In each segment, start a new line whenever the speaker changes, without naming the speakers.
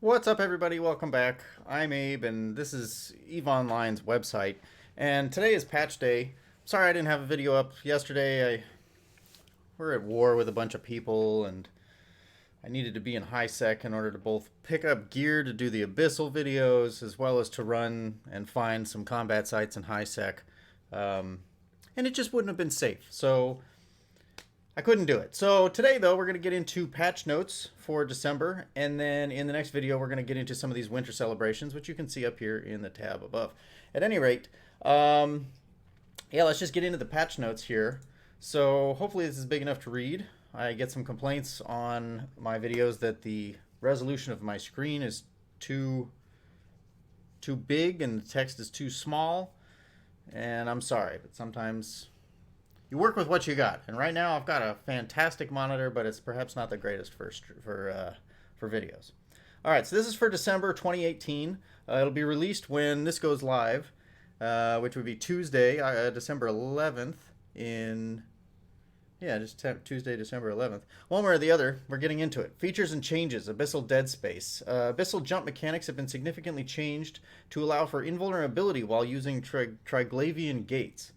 What's up, everybody? Welcome back. I'm Abe, and this is EVE Online's website. And today is patch day. Sorry I didn't have a video up yesterday. We're at war with a bunch of people, and I needed to be in high sec in order to both pick up gear to do the abyssal videos, as well as to run and find some combat sites in high sec. And it just wouldn't have been safe. So I couldn't do it. So today, though, we're going to get into patch notes for December, and then in the next video, we're going to get into some of these winter celebrations, which you can see up here in the tab above. At any rate, yeah, let's just get into the patch notes here. So hopefully this is big enough to read. I get some complaints on my videos that the resolution of my screen is too big and the text is too small, and I'm sorry, but sometimes you work with what you got, and right now I've got a fantastic monitor, but it's perhaps not the greatest for videos. All right, so this is for December 2018. It'll be released when this goes live, which would be Tuesday, December 11th. Tuesday, December 11th. One way or the other, we're getting into it. Features and changes. Abyssal Dead Space. Abyssal jump mechanics have been significantly changed to allow for invulnerability while using Triglavian gates.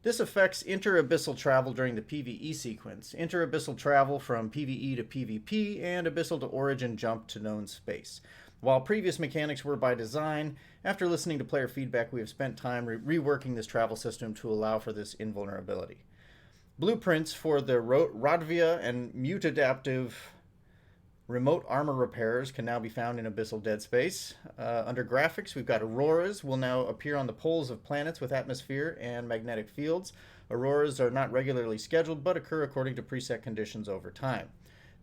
This affects inter-abyssal travel during the PvE sequence, inter-abyssal travel from PvE to PvP, and abyssal to origin jump to known space. While previous mechanics were by design, after listening to player feedback, we have spent time reworking this travel system to allow for this invulnerability. Blueprints for the Rodvia and Mutadaptive remote armor repairs can now be found in Abyssal Dead Space. Under graphics, we've got auroras will now appear on the poles of planets with atmosphere and magnetic fields. Auroras are not regularly scheduled, but occur according to preset conditions over time.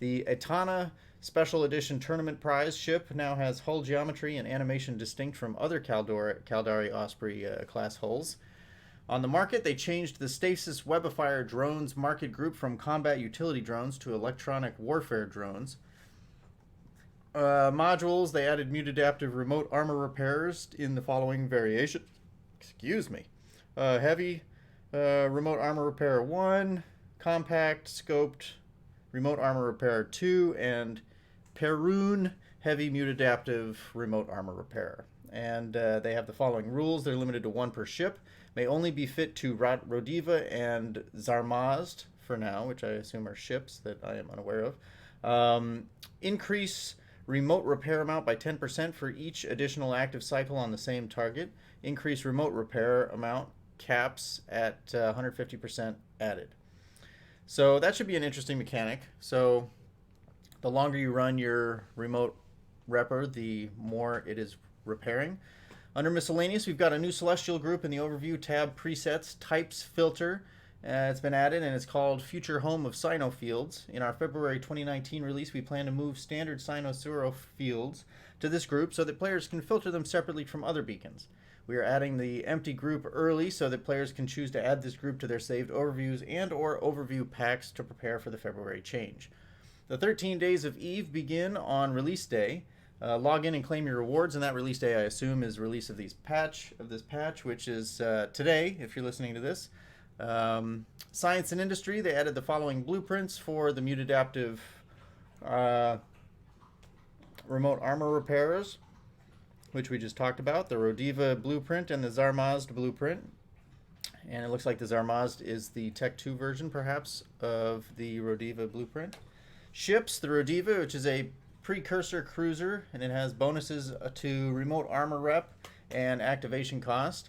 The Etana Special Edition Tournament Prize ship now has hull geometry and animation distinct from other Caldari Osprey class hulls. On the market, they changed the Stasis Webifier drones market group from combat utility drones to electronic warfare drones. Modules, they added Mutadaptive remote armor repairs in the following variation. Heavy remote armor repair 1, compact scoped remote armor repair 2, and Perun heavy mutadaptive remote armor repair. And they have the following rules. They're limited to 1 per ship, may only be fit to Rodiva and Zarmazd for now, which I assume are ships that I am unaware of. Increase remote repair amount by 10% for each additional active cycle on the same target. Increase remote repair amount caps at 150% added. So that should be an interesting mechanic. So the longer you run your remote repper, the more it is repairing. Under miscellaneous, we've got a new celestial group in the overview tab, presets, types filter. It's been added, and it's called Future Home of Sino Fields. In our February 2019 release, we plan to move standard Sino-Suro fields to this group so that players can filter them separately from other beacons. We are adding the empty group early so that players can choose to add this group to their saved overviews and or overview packs to prepare for the February change. The 13 days of EVE begin on release day. Log in and claim your rewards, and that release day, I assume, is release of this patch, which is today, if you're listening to this. Science and Industry, they added the following blueprints for the Mutadaptive remote armor repairs, which we just talked about, the Rodiva blueprint and the Zarmazd blueprint. And it looks like the Zarmazd is the Tech 2 version, perhaps, of the Rodiva blueprint. Ships, the Rodiva, which is a precursor cruiser, and it has bonuses to remote armor rep and activation cost.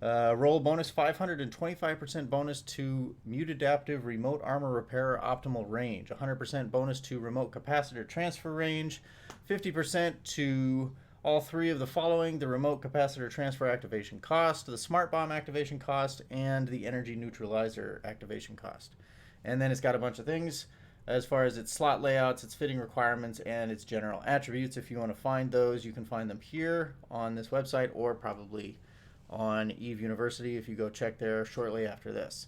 Roll bonus 525% bonus to Mutadaptive remote armor repair optimal range, 100% bonus to remote capacitor transfer range, 50% to all 3 of the following: the remote capacitor transfer activation cost, the smart bomb activation cost, and the energy neutralizer activation cost. And then it's got a bunch of things as far as its slot layouts, its fitting requirements, and its general attributes. If you want to find those, you can find them here on this website, or probably on EVE University if you go check there shortly after this.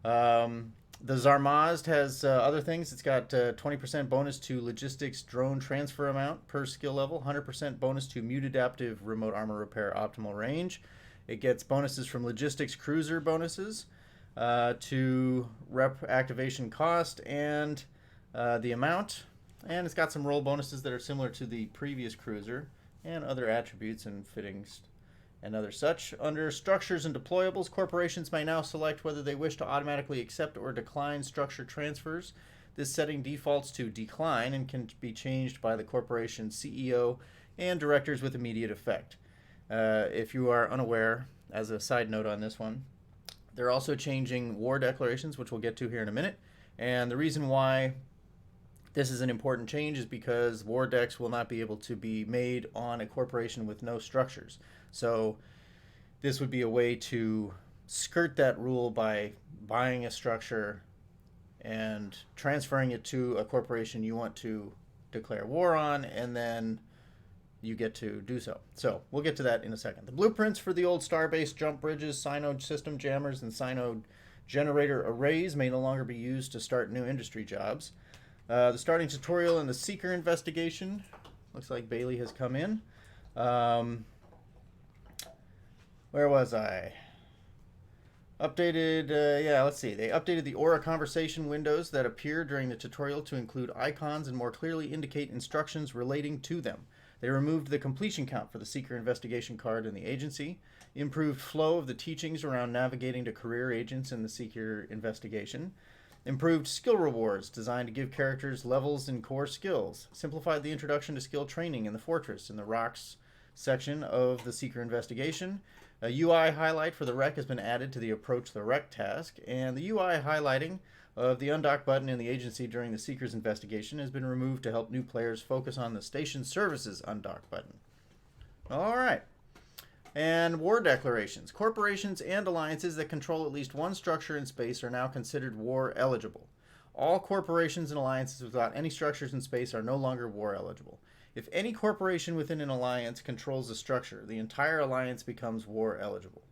The Zarmazd has other things. It's got 20% bonus to logistics drone transfer amount per skill level, 100% bonus to Mutadaptive remote armor repair optimal range. It gets bonuses from logistics cruiser bonuses to rep activation cost, and the amount And it's got some roll bonuses that are similar to the previous cruiser, and other attributes and fittings and other such. Under structures and deployables, corporations may now select whether they wish to automatically accept or decline structure transfers. This setting defaults to decline and can be changed by the corporation's CEO and directors with immediate effect. If you are unaware, as a side note on this one, they're also changing war declarations, which we'll get to here in a minute. And the reason why this is an important change is because war decks will not be able to be made on a corporation with no structures. So this would be a way to skirt that rule by buying a structure and transferring it to a corporation you want to declare war on, and then you get to do so. So we'll get to that in a second. The blueprints for the old star-based jump bridges, synode system jammers, and synode generator arrays may no longer be used to start new industry jobs. The starting tutorial and the Seeker investigation. Looks like Bailey has come in. Where was I? Updated, let's see. They updated the Aura conversation windows that appear during the tutorial to include icons and more clearly indicate instructions relating to them. They removed the completion count for the Seeker investigation card in the agency, improved flow of the teachings around navigating to career agents in the Seeker investigation, improved skill rewards designed to give characters levels in core skills, simplified the introduction to skill training in the Fortress in the Rocks section of the Seeker investigation. A UI highlight for the wreck has been added to the Approach the Wreck task, and the UI highlighting of the undock button in the agency during the Seeker's investigation has been removed to help new players focus on the Station Services undock button. All right. And war declarations. Corporations and alliances that control at least one structure in space are now considered war eligible. All corporations and alliances without any structures in space are no longer war eligible. If any corporation within an alliance controls a structure, the entire alliance becomes war eligible.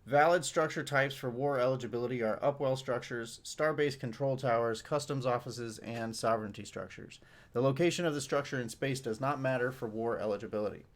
Valid structure types for war eligibility are upwell structures, star-based control towers, customs offices, and sovereignty structures. The location of the structure in space does not matter for war eligibility.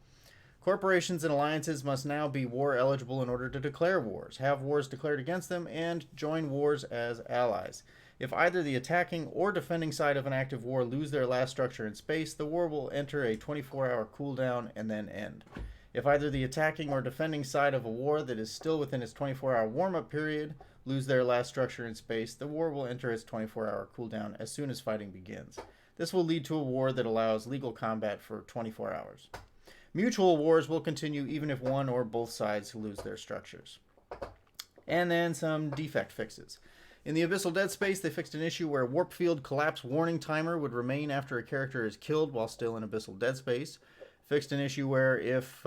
Corporations and alliances must now be war eligible in order to declare wars, have wars declared against them, and join wars as allies. If either the attacking or defending side of an active war lose their last structure in space, the war will enter a 24-hour cooldown and then end. If either the attacking or defending side of a war that is still within its 24-hour warm-up period lose their last structure in space, the war will enter its 24-hour cooldown as soon as fighting begins. This will lead to a war that allows legal combat for 24 hours. Mutual wars will continue even if one or both sides lose their structures. And then some defect fixes. In the Abyssal Dead Space, they fixed an issue where Warp Field Collapse Warning Timer would remain after a character is killed while still in Abyssal Dead Space. Fixed an issue where if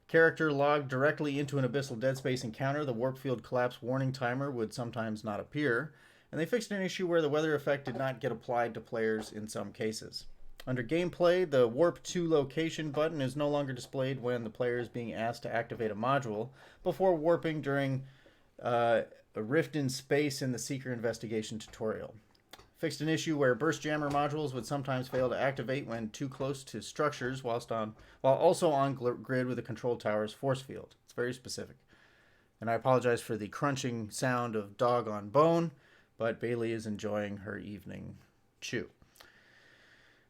character logged directly into an Abyssal Dead Space encounter, the Warp Field Collapse Warning Timer would sometimes not appear. And they fixed an issue where the weather effect did not get applied to players in some cases. Under gameplay, the Warp to Location button is no longer displayed when the player is being asked to activate a module before warping during a Rift in Space in the Seeker Investigation tutorial. Fixed an issue where Burst Jammer modules would sometimes fail to activate when too close to structures while also on grid with the control tower's force field. It's very specific. And I apologize for the crunching sound of dog on bone, but Bailey is enjoying her evening chew.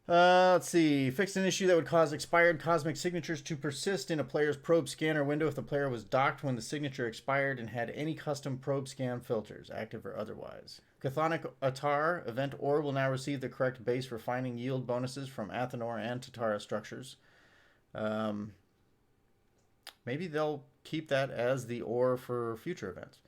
Let's see. Fixed an issue that would cause expired cosmic signatures to persist in a player's probe scanner window if the player was docked when the signature expired and had any custom probe scan filters, active or otherwise. Chthonic Atar event ore will now receive the correct base refining yield bonuses from Athanor and Tatara structures. Maybe they'll keep that as the ore for future events.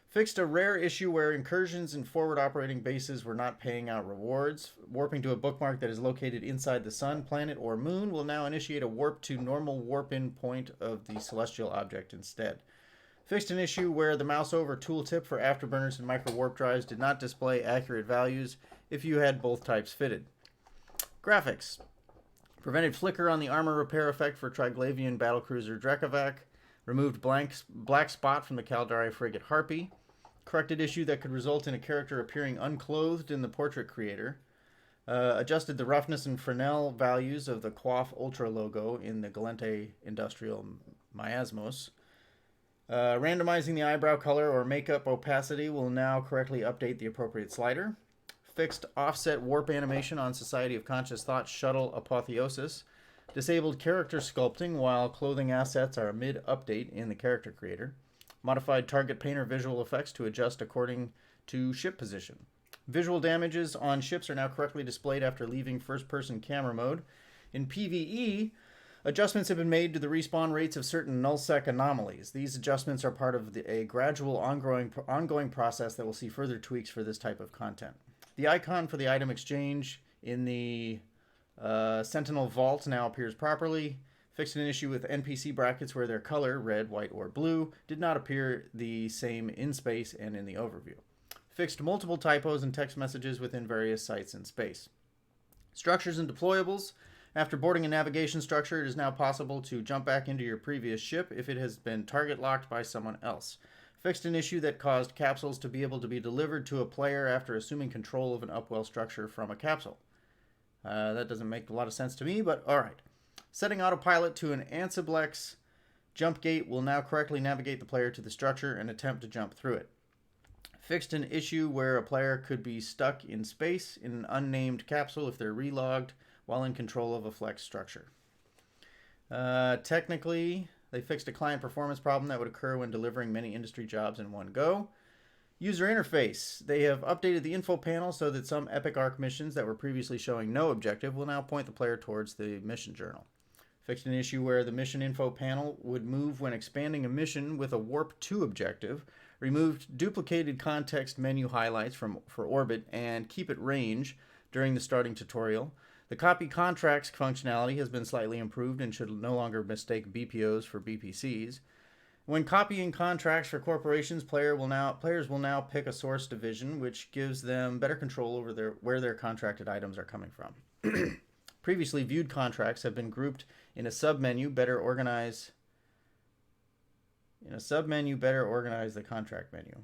Fixed a rare issue where incursions in forward operating bases were not paying out rewards. Warping to a bookmark that is located inside the sun, planet, or moon will now initiate a warp to normal warp-in point of the celestial object instead. Fixed an issue where the mouse over tooltip for afterburners and micro warp drives did not display accurate values if you had both types fitted. Graphics. Prevented flicker on the armor repair effect for Triglavian battlecruiser Dracovac. Removed black spot from the Caldari frigate Harpy. Corrected issue that could result in a character appearing unclothed in the portrait creator. Adjusted the roughness and Fresnel values of the Quaff Ultra logo in the Galente Industrial Miasmos. Randomizing the eyebrow color or makeup opacity will now correctly update the appropriate slider. Fixed offset warp animation on Society of Conscious Thought shuttle Apotheosis. Disabled character sculpting while clothing assets are mid-update in the character creator. Modified target painter visual effects to adjust according to ship position. Visual damages on ships are now correctly displayed after leaving first-person camera mode. In PvE, adjustments have been made to the respawn rates of certain nullsec anomalies. These adjustments are part of a gradual ongoing process that will see further tweaks for this type of content. The icon for the item exchange in the Sentinel Vault now appears properly. Fixed an issue with NPC brackets where their color, red, white, or blue, did not appear the same in space and in the overview. Fixed multiple typos and text messages within various sites in space. Structures and deployables. After boarding a navigation structure, it is now possible to jump back into your previous ship if it has been target locked by someone else. Fixed an issue that caused capsules to be able to be delivered to a player after assuming control of an upwell structure from a capsule. That doesn't make a lot of sense to me, but alright. Setting autopilot to an Ansiblex jump gate will now correctly navigate the player to the structure and attempt to jump through it. Fixed an issue where a player could be stuck in space in an unnamed capsule if they're relogged while in control of a flex structure. Technically, they fixed a client performance problem that would occur when delivering many industry jobs in one go. User interface. They have updated the info panel so that some Epic Arc missions that were previously showing no objective will now point the player towards the mission journal. Fixed an issue where the mission info panel would move when expanding a mission with a Warp 2 objective, removed duplicated context menu highlights for orbit, and keep it range during the starting tutorial. The copy contracts functionality has been slightly improved and should no longer mistake BPOs for BPCs. When copying contracts for corporations, players will now pick a source division, which gives them better control over where their contracted items are coming from. Previously viewed contracts have been grouped in a submenu. Better organize the contract menu.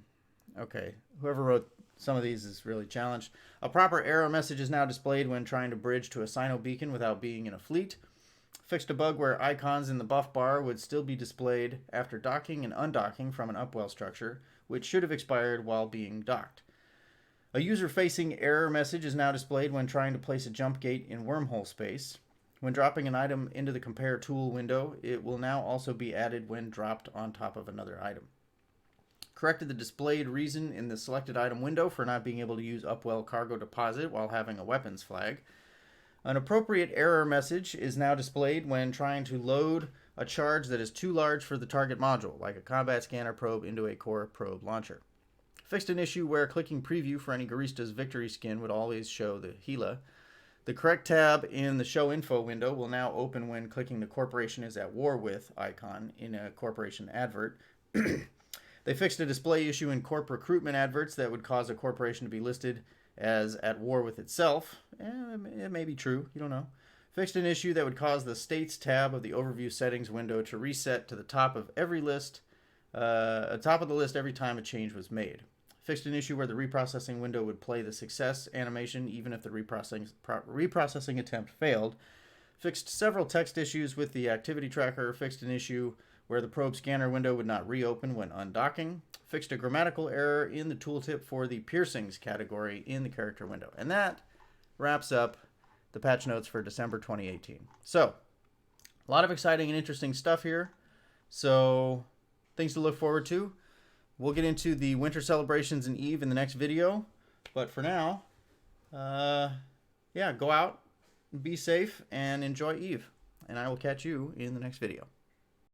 Okay, whoever wrote some of these is really challenged. A proper error message is now displayed when trying to bridge to a Sino beacon without being in a fleet. Fixed a bug where icons in the buff bar would still be displayed after docking and undocking from an upwell structure, which should have expired while being docked. A user-facing error message is now displayed when trying to place a jump gate in wormhole space. When dropping an item into the compare tool window, it will now also be added when dropped on top of another item. Corrected the displayed reason in the selected item window for not being able to use upwell cargo deposit while having a weapons flag. An appropriate error message is now displayed when trying to load a charge that is too large for the target module, like a combat scanner probe into a core probe launcher. Fixed an issue where clicking preview for any Garista's victory skin would always show the Gila. The correct tab in the show info window will now open when clicking the corporation is at war with icon in a corporation advert. They fixed a display issue in corp recruitment adverts that would cause a corporation to be listed as at war with itself. It may be true, you don't know. Fixed an issue that would cause the states tab of the overview settings window to reset to the top of every list, top of the list every time a change was made. Fixed an issue where the reprocessing window would play the success animation even if the reprocessing attempt failed. Fixed several text issues with the activity tracker. Fixed an issue where the probe scanner window would not reopen when undocking. Fixed a grammatical error in the tooltip for the piercings category in the character window. And that wraps up the patch notes for December 2018. So, a lot of exciting and interesting stuff here. So, things to look forward to. We'll get into the winter celebrations in EVE in the next video. But for now, yeah, go out, be safe, and enjoy EVE. And I will catch you in the next video.